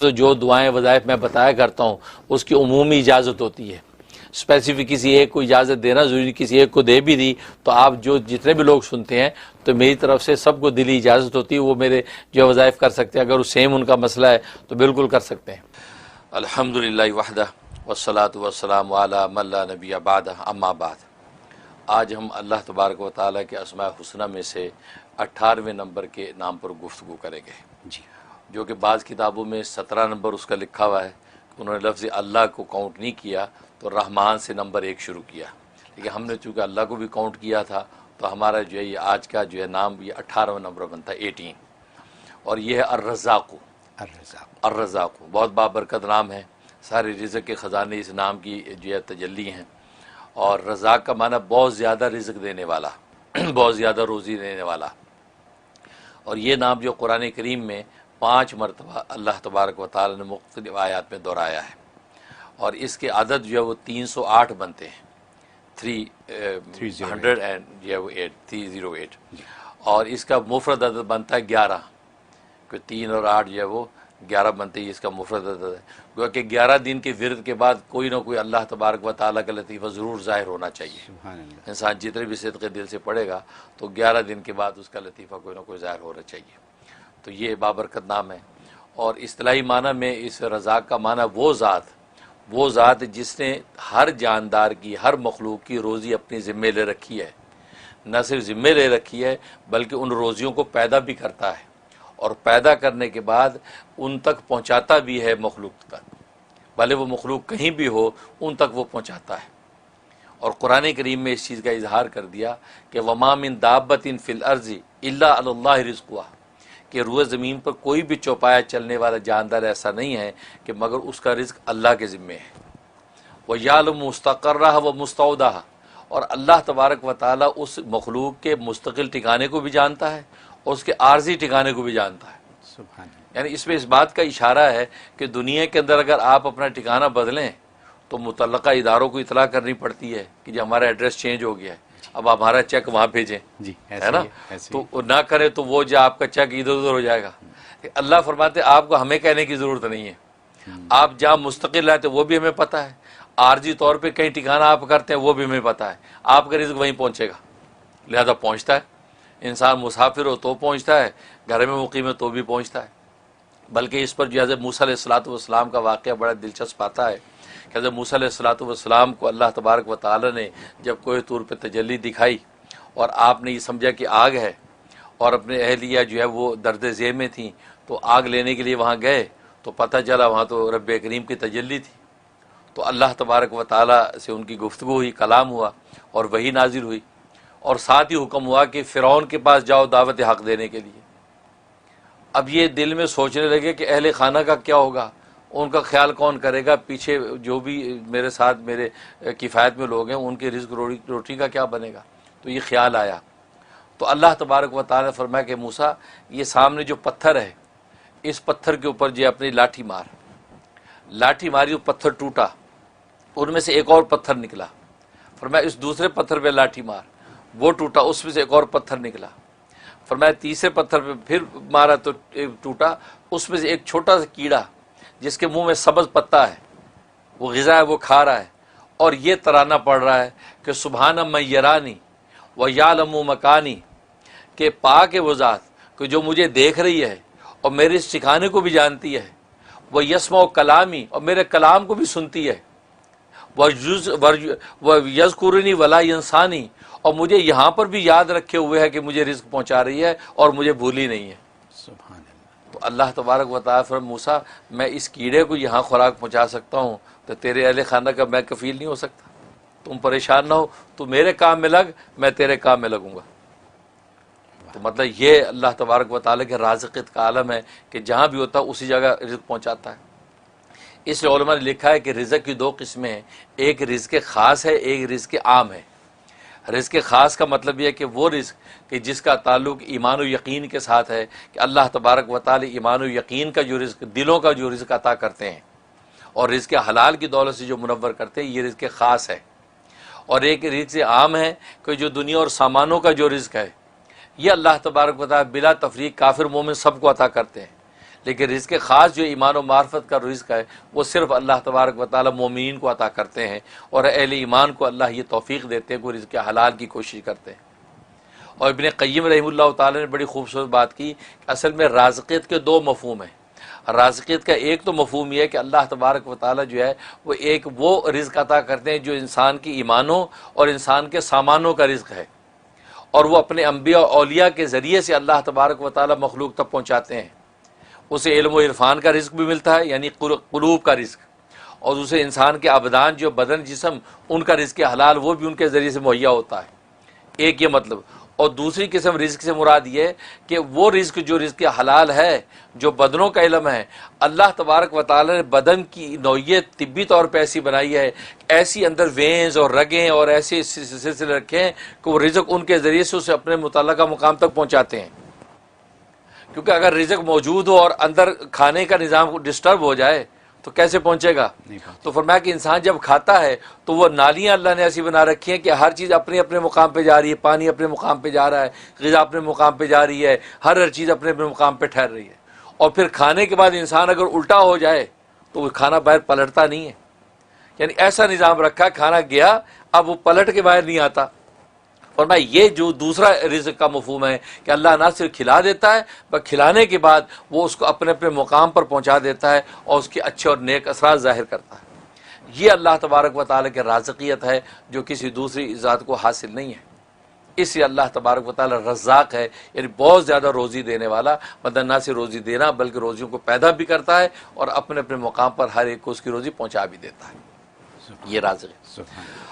तो जो दुआएं वज़ाइफ मैं बताया करता हूँ उसकी उमूमी इजाज़त होती है। स्पेसिफिक किसी एक को इजाज़त देना ज़रूरी, किसी एक को दे भी दी तो आप जो जितने भी लोग सुनते हैं तो मेरी तरफ से सबको दिली इजाज़त होती है, वो मेरे जो वज़ाइफ कर सकते हैं। अगर वो सेम उनका मसला है तो बिल्कुल कर सकते हैं। अल्हम्दुलिल्लाह वहदा वस्सलातु वस्सलामु अला मन ला नबिय्य बअदा अम्मा बाद। आज हम अल्लाह तबारक व तआला के अस्माए हुस्ना में से 18वें नंबर के नाम पर गुफ्तगू करेंगे जी, जो कि बाज़ किताबों में 17 नंबर उसका लिखा हुआ है। उन्होंने लफ्ज़ अल्लाह को काउंट नहीं किया तो रहमान से नंबर 1 शुरू किया, लेकिन हमने चूँकि अल्लाह को भी काउंट किया था तो हमारा जो है ये आज का जो है नाम ये 18वां नंबर बनता है 18, और ये है अर्रज़ाक़ु। अर्रज़ाक़ु बहुत बाबरकत नाम है। सारे रिज़्क़ के ख़जाने इस नाम की जो है तजल्ली हैं। और रज़ाक़ का माना बहुत ज़्यादा रिज़्क़ देने वाला बहुत ज़्यादा रोज़ी देने वाला। और ये नाम जो कुरान करीम में 5 मरतबा अल्लाह तबारक व तआला ने मुख्तलिफ़ आयात में दोहराया है, और इसके अदद जो है वो 308 बनते हैं, 308, और इसका मुफ़रद अदद बनता है 11, क्योंकि 3 और 8 जो है वो 11 बनते ही इसका मुफ़रद अदद है। गोया कि 11 दिन के विरद के बाद कोई ना कोई अल्लाह तबारक व तआला का लतीफ़ा ज़रूर ज़ाहिर होना चाहिए। इंसान जितने भी सिद्क़े दिल से पढ़ेगा तो 11 दिन के बाद उसका लतीफ़ा कोई ना कोई ज़ाहिर होना चाहिए। तो ये बाबरकत नाम है। और इस्तिलाही माना में इस रज़ाक़ का माना वो ज़ात जिसने हर जानदार की, हर मखलूक की रोज़ी अपनी ज़िम्मे ले रखी है। न सिर्फ ज़िम्मे ले रखी है बल्कि उन रोज़ियों को पैदा भी करता है, और पैदा करने के बाद उन तक पहुँचाता भी है मखलूक तक, भले वो मखलूक कहीं भी हो उन तक वो पहुँचाता है। और कुरान करीम में इस चीज़ का इजहार कर दिया कि वमा मिन दाब्बतिन फिल अर्ज़ि इल्ला अलल्लाहि रिज़्क़ुहा, कि रूए ज़मीन पर कोई भी चौपाया चलने वाला जानदार ऐसा नहीं है कि मगर उसका रिज़्क़ अल्लाह के ज़िम्मे है। व यालमु मुस्तक़र्रहा व मुस्तौदाहा, और अल्लाह तबारक व तआला उस मखलूक के मुस्तकिल ठिकाने को भी जानता है और उसके आर्जी ठिकाने को भी जानता है। यानी इसमें इस बात का इशारा है कि दुनिया के अंदर अगर आप अपना ठिकाना बदलें तो मुतल्लका इदारों को इतला करनी पड़ती है कि जो हमारा एड्रेस चेंज हो गया है, अब हमारा चेक वहाँ भेजें जी, है ना। तो ना करें तो वो जो आपका चेक इधर उधर हो जाएगा। अल्लाह फरमाते आपको हमें कहने की ज़रूरत नहीं है। आप जहाँ मुस्तकिल रहते वो भी हमें पता है, आर्जी तौर पे कहीं ठिकाना आप करते हैं वो भी हमें पता है। आपका रिज़्क़ वहीं पहुँचेगा, लिहाजा पहुँचता है। इंसान मुसाफिर हो तो पहुँचता है, घर में मुकीम है तो भी पहुँचता है। बल्कि इस पर जो हज़रत मूसा अलैहिस्सलातु वस्सलाम का वाक़या बड़ा दिलचस्प आता है कि हज़रत मूसा अलैहिस्सलातु वस्सलाम को अल्लाह तबारक व तआला ने जब कोई तूर पे तजल्ली दिखाई और आपने ये समझा कि आग है, और अपने अहलिया जो है वो दर्द ज़ेह में थी, तो आग लेने के लिए वहाँ गए तो पता चला वहाँ तो रब्ब करीम की तजल्ली थी। तो अल्लाह तबारक व तआला से उनकी गुफ्तगू हुई, कलाम हुआ और वही नाजिल हुई, और साथ ही हुक्म हुआ कि फ़िरौन के पास जाओ दावत हक़ देने के लिए। अब ये दिल में सोचने लगे कि अहले खाना का क्या होगा, उनका ख्याल कौन करेगा, पीछे जो भी मेरे साथ मेरे किफ़ायत में लोग हैं उनके रिज़्क़ रोटी का क्या बनेगा। तो ये ख्याल आया तो अल्लाह तबारक व तआला ने फरमाया कि मूसा ये सामने जो पत्थर है इस पत्थर के ऊपर जो अपनी लाठी मारी, वो पत्थर टूटा, उनमें से एक और पत्थर निकला। फरमाया इस दूसरे पत्थर पे लाठी मार, वो टूटा, उसमें से एक और पत्थर निकला। फरमाया तीसरे पत्थर पे फिर मारा तो टूटा, उसमें से एक छोटा सा कीड़ा जिसके मुंह में सब्ज़ पत्ता है, वो ग़िज़ा है, वो खा रहा है, और ये तराना पड़ रहा है कि सुबहान मन यरानी व यालमु मकानी, के पाक है वो ज़ात कि जो मुझे देख रही है और मेरे इस ठिकाने को भी जानती है, वह यस्मा कलामी, और मेरे कलाम को भी सुनती है, वह यज़कुरनी वला इंसानी, और मुझे यहाँ पर भी याद रखे हुए है कि मुझे रिज़्क़ पहुँचा रही है और मुझे भूली नहीं है। सुभान अल्लाह। तो अल्लाह तबारक व तआला फरमाया मूसा मैं इस कीड़े को यहाँ खुराक पहुँचा सकता हूँ तो तेरे अहले खाना का मैं कफ़ील नहीं हो सकता। तुम परेशान ना हो, तू मेरे काम में लग, मैं तेरे काम में लगूँगा। तो मतलब ये अल्लाह तबारक व तआला के राज़िक़त का आलम है कि जहाँ भी होता है उसी जगह रिज़्क़ पहुँचाता है। इसलिए उलमा ने लिखा है कि रिज़्क़ की 2 किस्में हैं, एक रिज़्क़ ख़ास है, एक रिज़्क़ आम है। रिज़्क़ ख़ास का मतलब यह है कि वो रिज़्क़ कि जिसका ताल्लुक़ ईमान व यकीन के साथ है कि अल्लाह तबारक व तआला ईमान व यकीन का जो रिज़्क़, दिलों का जो रिज़्क़ अता करते हैं और रिज़्क़ हलाल की दौलत से जो मुनव्वर करते हैं, ये रिज़्क़ ख़ास है। और एक रिज़्क़ आम है कि जो दुनिया और सामानों का जो रिज़्क़ है ये अल्लाह तबारक व तआला बिला तफरीक काफिर मोमिन सबको अता करते हैं, लेकिन रिज़्क़ ख़ास जो ईमान और मार्फत का रिज़्क़ है वो सिर्फ़ अल्लाह तबारक व तआला मोमिनीन को अता करते हैं, और अहले ईमान को अल्लाह ये तौफ़ीक़ देते हैं कि रिज़्क़ हलाल की कोशिश करते हैं। और इब्न क़य्यिम रहमतुल्लाह ताला ने बड़ी खूबसूरत बात की कि असल में राज़िक़ियत के दो मफ़हूम हैं। राज़िक़ियत का एक तो मफ़हूम ये है कि अल्लाह तबारक व तआला जो है वो रिज़्क़ अता करते हैं जो इंसान की ईमानों और इंसान के सामानों का रिज़्क़ है, और वो अपने अम्बिया और औलिया के ज़रिए से अल्लाह तबारक व तआला मखलूक तक पहुँचाते हैं। उसे इल्म व इरफान का रिज़्क़ भी मिलता है, यानी क़ुलूब का रिज़्क़, और उसे इंसान के अबदान जो बदन जिस्म उनका रिज़्क़ हलाल वो भी उनके ज़रिए से मुहैया होता है। एक ये मतलब। और दूसरी किस्म रिज़्क़ से मुराद ये कि वो रिज़्क़ जो रिज़्क़ हलाल है, जो बदनों का इल्म है, अल्लाह तबारक व तआला ने बदन की नौइयत तिब्बी तौर पर ऐसी बनाई है, ऐसी अंदर वेंस और रगें और ऐसे सिलसिले रखे हैं कि वो रिज़्क़ उनके ज़रिए से उसे अपने मुतल्लका मुकाम तक पहुँचाते हैं। क्योंकि अगर रिज़्क़ मौजूद हो और अंदर खाने का निज़ाम डिस्टर्ब हो जाए तो कैसे पहुँचेगा। तो फरमाया कि इंसान जब खाता है तो वो नालियाँ अल्लाह ने ऐसी बना रखी हैं कि हर चीज़ अपने अपने मुकाम पे जा रही है, पानी अपने मुकाम पे जा रहा है, ग़िज़ा अपने मुकाम पे जा रही है, हर चीज़ अपने अपने मुकाम पे ठहर रही है। और फिर खाने के बाद इंसान अगर उल्टा हो जाए तो वो खाना बाहर पलटता नहीं है, यानी ऐसा निज़ाम रखा, खाना गया अब वो पलट के बाहर नहीं आता। और मैं ये जो दूसरा रिज़्क़ का मफ़हूम है कि अल्लाह ना सिर्फ खिला देता है, पर खिलाने के बाद वो उसको अपने अपने मुकाम पर पहुँचा देता है और उसके अच्छे और नेक असरात ज़ाहिर करता है। ये अल्लाह तबारक व तआला की राज़िक़ियत है जो किसी दूसरी ज़ात को हासिल नहीं है। इसलिए अल्लाह तबारक व तआला रज़्ज़ाक़ है, यानी बहुत ज़्यादा रोज़ी देने वाला, मतलब ना सिर्फ रोज़ी देना बल्कि रोज़ियों को पैदा भी करता है और अपने अपने मुकाम पर हर एक को उसकी रोज़ी पहुँचा भी देता है। ये राज़िक़ है।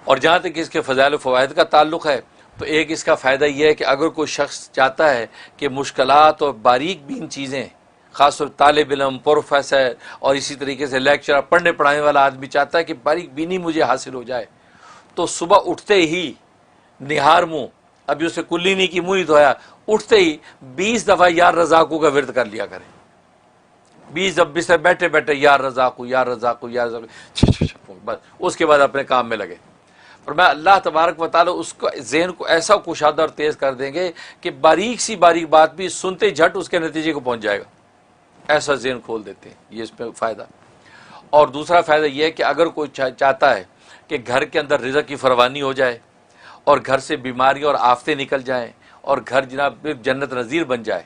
और जहाँ तक इसके फ़ज़ाइल व फ़वाइद का ताल्लुक़ है तो एक इसका फ़ायदा यह है कि अगर कोई शख्स चाहता है कि मुश्किलात और बारीक बीन चीज़ें, ख़ासतौर तालिब इल्म, प्रोफेसर और इसी तरीके से लेक्चरर, पढ़ने पढ़ाने वाला आदमी चाहता है कि बारीक बीनी मुझे हासिल हो जाए, तो सुबह उठते ही निहार मुँह, अभी उसे कुल्ली नहीं की, मुँह नहीं धोया, उठते ही 20 दफ़ा यार रज़ाक़ू का विर्द कर लिया करें। 20 दफ़े से बैठे बैठे यार रज़ाक़ू यार रज़ाक़ू यार रज़ाक़ू, बस उसके बाद अपने काम में लगे। और मैं अल्लाह तबारक व तआला उसको ज़हन को ऐसा कुशादा और तेज़ कर देंगे कि बारीक सी बारीक बात भी सुनते झट उसके नतीजे को पहुँच जाएगा, ऐसा ज़हन खोल देते हैं। ये इसमें फ़ायदा। और दूसरा फ़ायदा ये है कि अगर कोई चाहता है कि घर के अंदर रिज़्क़ की फरवानी हो जाए और घर से बीमारी और आफतें निकल जाएँ और घर जनाब जन्नत नज़ीर बन जाए,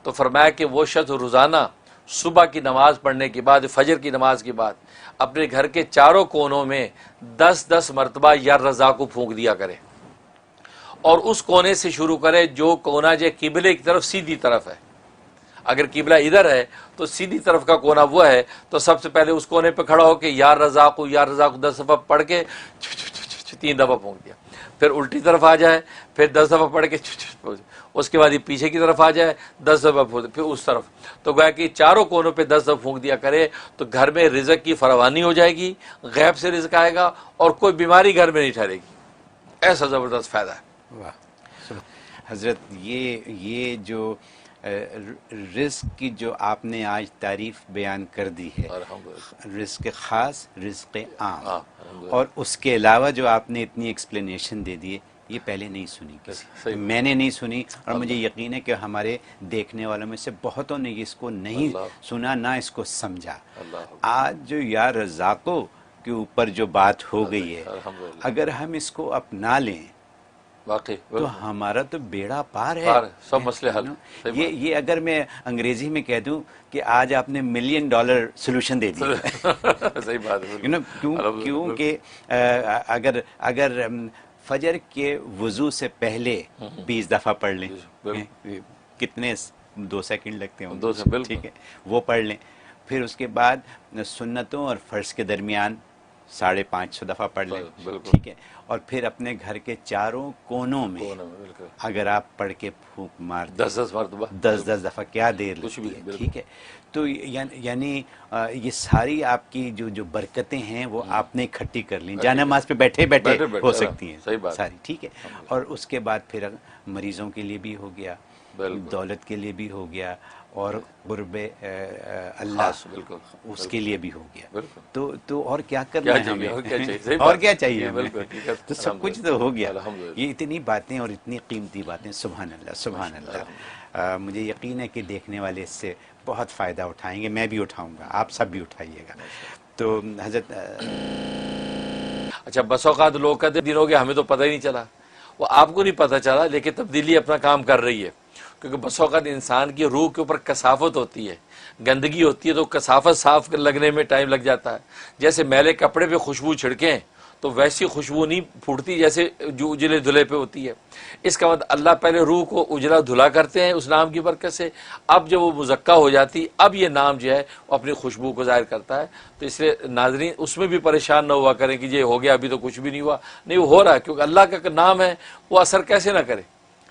तो फरमाया कि वो शख्स रोज़ाना सुबह की नमाज़ पढ़ने के बाद, फजर की नमाज के बाद अपने घर के चारों कोनों में 10-10 मरतबा या रज़ाक़ू फूंक दिया करे, और उस कोने से शुरू करे जो कोना जो किबले की तरफ सीधी तरफ है। अगर किबला इधर है तो सीधी तरफ का कोना वो है, तो सबसे पहले उस कोने पे खड़ा होकर या रज़ाक़ू 10 दफ़ा पढ़ के 3 दफ़ा फूंक दिया, फिर उल्टी तरफ आ जाए, फिर 10 दफ़ा पढ़ के, उसके बाद ये पीछे की तरफ आ जाए 10 दफ़ा फूंक, फिर उस तरफ, तो गोया कि चारों कोनों पे 10 दफ़ा फूंक दिया करे तो घर में रिज़्क़ की फरवानी हो जाएगी, गैब से रिज़्क़ आएगा और कोई बीमारी घर में नहीं ठहरेगी। ऐसा ज़बरदस्त फ़ायदा है। वाह हज़रत, ये जो रिज़्क़ की जो आपने आज तारीफ़ बयान कर दी है, रिज़्क़ ख़ास, रिज़्क़ आम, और उसके अलावा जो आपने इतनी एक्सप्लेनेशन दे दी है, ये पहले नहीं सुनी किसी, मैंने नहीं सुनी, और मुझे यकीन है कि हमारे देखने वालों में से बहुतों ने इसको नहीं सुना, ना इसको समझा। आज जो या रज़ाक़ो के ऊपर जो बात हो गई है, अगर हम इसको अपना लें वाकई तो हमारा तो बेड़ा पार है, सब मसले हल। ये अगर मैं अंग्रेजी में कह दूं कि आज आपने $1 मिलियन सोल्यूशन दे दिया। सही बात है। क्योंकि अगर फजर के वुजू से पहले 20 दफ़ा पढ़ लें, कितने 2 सेकंड लगते हैं, 2 सेकंड, ठीक है, वो पढ़ लें। फिर उसके बाद सुन्नतों और फ़र्ज़ के दरमियान 550 दफ़ा पढ़ लें, ठीक है, और फिर अपने घर के चारों कोनों में अगर आप पढ़ के फूंक मार 10-10 दफ़ा, क्या देर लगती है, ठीक है। तो यानी ये सारी आपकी जो बरकतें हैं वो आपने इकट्ठी कर ली, जानामाज़ पे बैठे बैठे हो सकती हैं सारी, ठीक है। और उसके बाद फिर मरीज़ों के लिए भी हो गया, दौलत के लिए भी हो गया, और गुरबे अल्लाह उसके लिए भी हो गया। तो और क्या करना है हमें, और क्या चाहिए हमें, तो सब कुछ तो हो गया। ये इतनी बातें और इतनी कीमती बातें, सुभान अल्लाह सुभान अल्लाह। मुझे यकीन है कि देखने वाले इससे बहुत फ़ायदा उठाएंगे, मैं भी उठाऊंगा, आप सब भी उठाइएगा। तो हजरत अच्छा, बस औकात लोग कहते दिन हो गया हमें तो पता ही नहीं चला, वो आपको नहीं पता चला, लेकिन तब्दीली अपना काम कर रही है। क्योंकि बस औकात इंसान की रूह के ऊपर कसाफत होती है, गंदगी होती है, तो कसाफत साफ लगने में टाइम लग जाता है। जैसे मैले कपड़े पे खुशबू छिड़कें तो वैसी खुशबू नहीं फूटती जैसे जो उजले धुले पे होती है। इसका मतलब अल्लाह पहले रूह को उजला धुला करते हैं उस नाम की बरकत से, अब जब वो मुज़क्का हो जाती, अब ये नाम जो है वो अपनी खुशबू को ज़ाहिर करता है। तो इसलिए नाज़रीन उसमें भी परेशान ना हुआ करें कि ये हो गया अभी तो कुछ भी नहीं हुआ, नहीं वो हो रहा है, क्योंकि अल्लाह का नाम है, वो असर कैसे ना करे।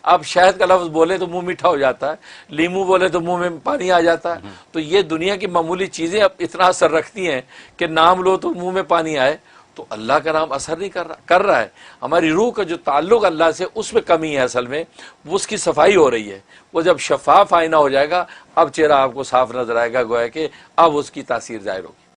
आप शहद का लफ्ज़ बोले तो मुंह मीठा हो जाता है, लीमू बोले तो मुंह में पानी आ जाता है। तो ये दुनिया की मामूली चीज़ें अब इतना असर रखती हैं कि नाम लो तो मुंह में पानी आए, तो अल्लाह का नाम असर नहीं कर रहा है। हमारी रूह का जो ताल्लुक अल्लाह से, उसमें कमी है असल में, वो उसकी सफाई हो रही है। वो जब शफाफ आईना हो जाएगा, अब चेहरा आपको साफ नजर आएगा, गोया कि अब उसकी तासीर जाहिर होगी।